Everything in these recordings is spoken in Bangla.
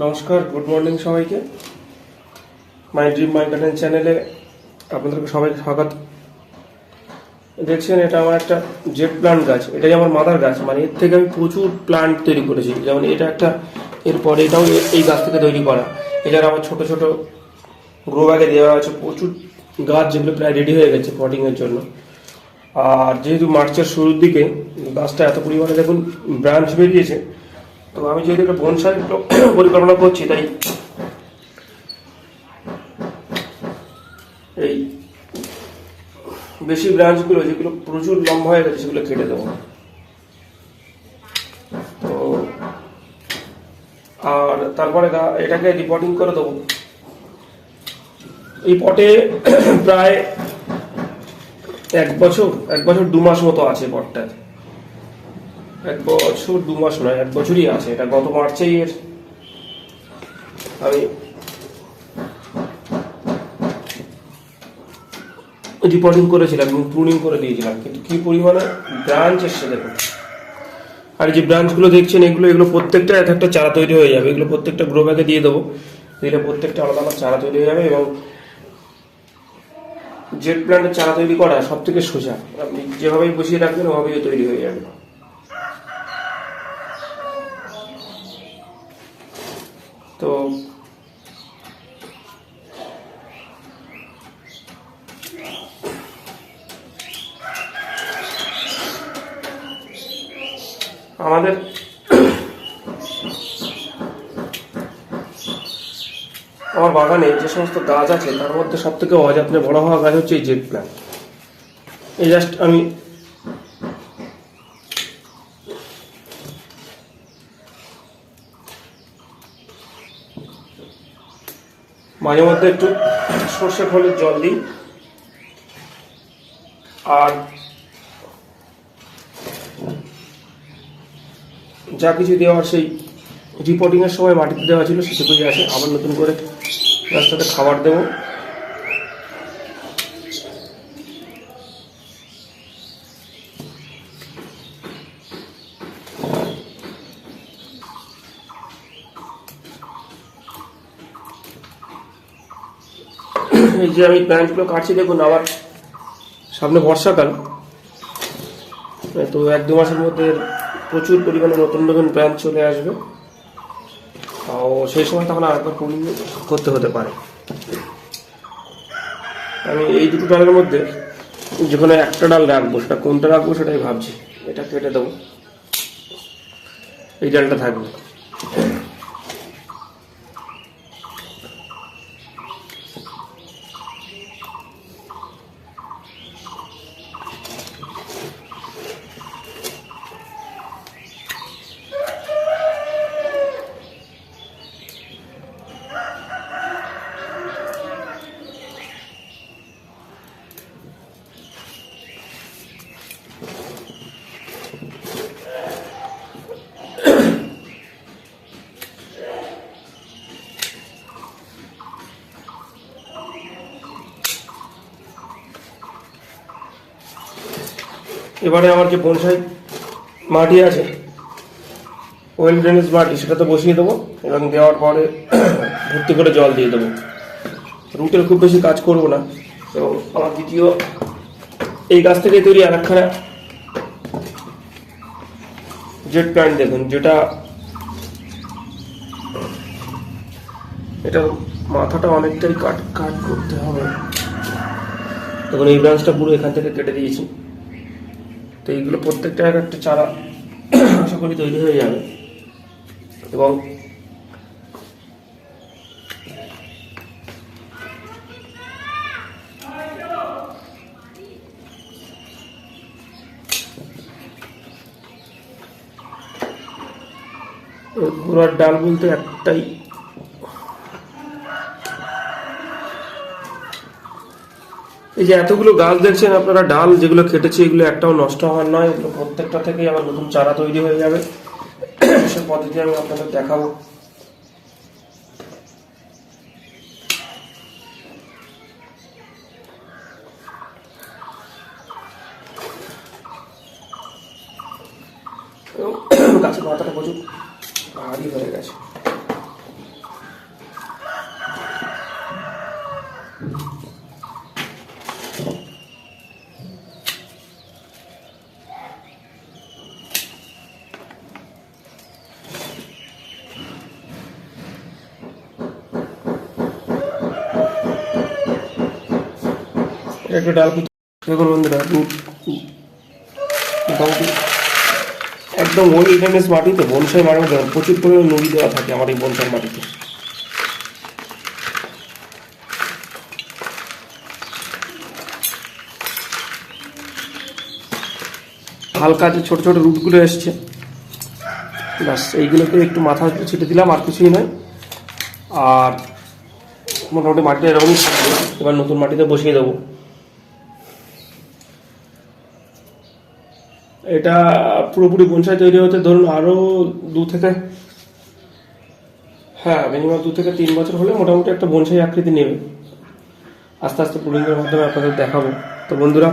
নমস্কার, গুড মর্নিং সবাইকে। মাই ড্রিম মাই গার্ডেন চ্যানেলে আপনাদেরকে সবাইকে স্বাগত। দেখছেন, এটা আমার একটা জেট প্লান্ট গাছ। এটাই আমার মাদার গাছ, মানে এর থেকে আমি প্রচুর প্লান্ট তৈরি করেছি। যেমন এটা একটা, এরপরে এটাও এই গাছ থেকে তৈরি করা। এটার আমার ছোট ছোট গ্রো ব্যাগে দেওয়া আছে প্রচুর গাছ, যেগুলো প্রায় রেডি হয়ে গেছে পটিংয়ের জন্য। আর যেহেতু মার্চের শুরুর দিকে গাছটা এত পরিমাণে দেখুন ব্রাঞ্চ বেরিয়েছে, তো আমি যেহেতু একটা বনসাই পরিকল্পনা করছি, তাই এই বেশি ব্রাঞ্চগুলো যেগুলো প্রচুর লম্বা হয়ে গেছে সেগুলো কেটে দেবো। তো আর তারপরে এটাকে রিপোর্টিং করে দেবো। এই পটে প্রায় এক বছর 2 মাস মতো আছে পটটায়। 1 বছর 2 মাস নয়, 1 বছরই আছে। এটা গত মার্চেই আমি রিপোর্টিং করেছিলাম এবং প্রুনিং করে দিয়েছিলাম, কিন্তু কি পরিমাণে ব্রাঞ্চ এসছে দেখুন। আর যে ব্রাঞ্চগুলো দেখছেন, এগুলো প্রত্যেকটা এক একটা চারা তৈরি হয়ে যাবে। এগুলো প্রত্যেকটা গ্রো ব্যাগে দিয়ে দেবো, দিলে প্রত্যেকটা আলাদা আলাদা চারা তৈরি হয়ে যাবে। এবং জেট প্ল্যান্টের চারা তৈরি করা সব থেকে সোজা, আপনি যেভাবেই বসিয়ে রাখবেন ওভাবেই তৈরি হয়ে যাবে। তো আমাদের আমার বাগানে যে সমস্ত গাছ আছে তার মধ্যে সব থেকে অযত্নে বড় হওয়া গাছ হচ্ছে এই জেট প্ল্যান্ট। এই জাস্ট আমি মাঝে মধ্যে একটু সর্ষে খোলের জল দিই, আর যা কিছু দেওয়ার সেই রিপোর্টিং এর সময় মাটিতে দেওয়া ছিল সেটুকুই আছে। আবার নতুন করে গাছটাতে খাবার দেবো। এই যে আমি প্ল্যান্টগুলো কাটছি দেখুন, আবার সামনে বর্ষাকাল, তো 1-2 মাসের মধ্যে প্রচুর পরিমাণে নতুন নতুন ব্রাঞ্চ চলে আসবে। ও সেই সময় তখন আরেকবার প্রুনিং করতে হতে পারে। আমি এই দুটো ডালের মধ্যে যে কোনো একটা ডাল রাখবো, সেটা কোনটা রাখবো সেটাই ভাবছি। এটা কেটে দেবো, এই ডালটা থাকবে। এবারে আমার যে বনসাই মাটি আছে, ওয়েল ড্রেনেজ মাটি, সেটাতে বসিয়ে দেবো এবং দেওয়ার পরে ভর্তি করে জল দিয়ে দেবো। রুটের খুব বেশি কাজ করবো না। এবং আমার দ্বিতীয় এই গাছ থেকে তৈরি আর একখানা জেট প্ল্যান্ট দেখুন, যেটা এটার মাথাটা অনেকটাই কাট করতে হবে। তখন এই ব্রাঞ্চটা পুরো এখান থেকে কেটে দিয়েছি। তো এইগুলো প্রত্যেকটা এক একটা চারা আশা করি তৈরি হয়ে যাবে। এবং গোড়ার ডাল বলতে একটাই, এই যে এতগুলো গাছ দেখছেন আপনারা, ডাল যেগুলো কেটেছি এগুলো একটাও নষ্ট হওয়ার নয়। এগুলো প্রত্যেকটা থেকেই আবার নতুন চারা তৈরি হয়ে যাবে। সে পদ্ধতি আমি আপনাদের দেখাবো। গাছের মাথাটা প্রচুর ভারী হয়ে গেছে। এটা একটা ডাল পুঁতি। দেখুন বন্ধুরা, রুট মোটামুটি একদম ওয়েলডনেস মাটিতে, বনসাই মাটির মধ্যে প্রচুর পরিমাণে নুড়ি দেওয়া থাকে আমার এই বনসাই মাটিতে। হালকা যে ছোট ছোট রুটগুলো এসছে, ব্যাস এইগুলোকে একটু মাথা ছিটে দিলাম, আর কিছুই নয়। আর মোটামুটি মাটিটা এরকমই থাকবে। এবার নতুন মাটিতে বসিয়ে দেবো। এটা পুরোপুরি বনসাই তৈরি হতে ধরুন আরও মিনিমাম 2 থেকে 3 বছর হলে মোটামুটি একটা বনসাই আকৃতি নেবে। আস্তে আস্তে প্রুনিংয়ের মাধ্যমে আপনাদের দেখাবো। তো বন্ধুরা,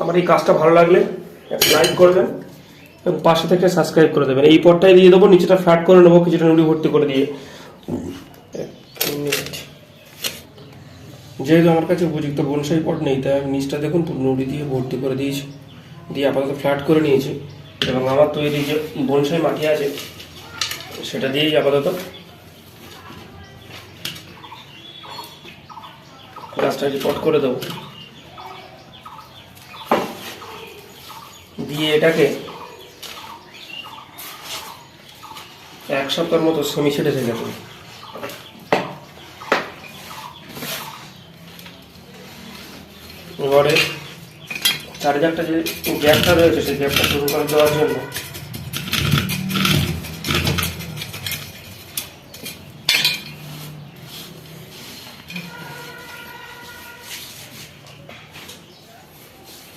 আমার এই কাজটা ভালো লাগলে লাইক করবেন এবং পাশে থেকে সাবস্ক্রাইব করে দেবেন। এই পটটাই দিয়ে দেবো, নিচেটা ফ্ল্যাট করে নেবো কিছুটা নুড়ি ভর্তি করে দিয়ে। যেহেতু আমার কাছে উপযুক্ত বনসাই পট নেই, তাই আমি নিচটা দেখুন নুড়ি দিয়ে ভর্তি করে দিয়েছি, দিয়ে আপাতত ফ্ল্যাট করে নিয়েছি। এবং আমার তৈরি যে বনসাই মাটি আছে সেটা দিয়েই আপাতত গাছটা পট করে দেবো। দিয়ে এটাকে 1 সপ্তাহের মতো সেমি ছেড়ে রেখে দেবো। এবারে চারিদিকটা যে গ্যাপটা রয়েছে সেই গ্যাপটা শুরু করে দেওয়ার জন্য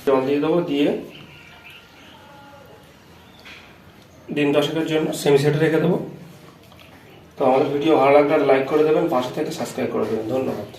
জল দিয়ে দেবো, দিয়ে দিন 10-এর জন্য সেমি সেটে রেখে দেবো। তো আমাদের ভিডিও ভালো লাগলে লাইক করে দেবেন, পাশে থেকে সাবস্ক্রাইব করে দেবেন। ধন্যবাদ।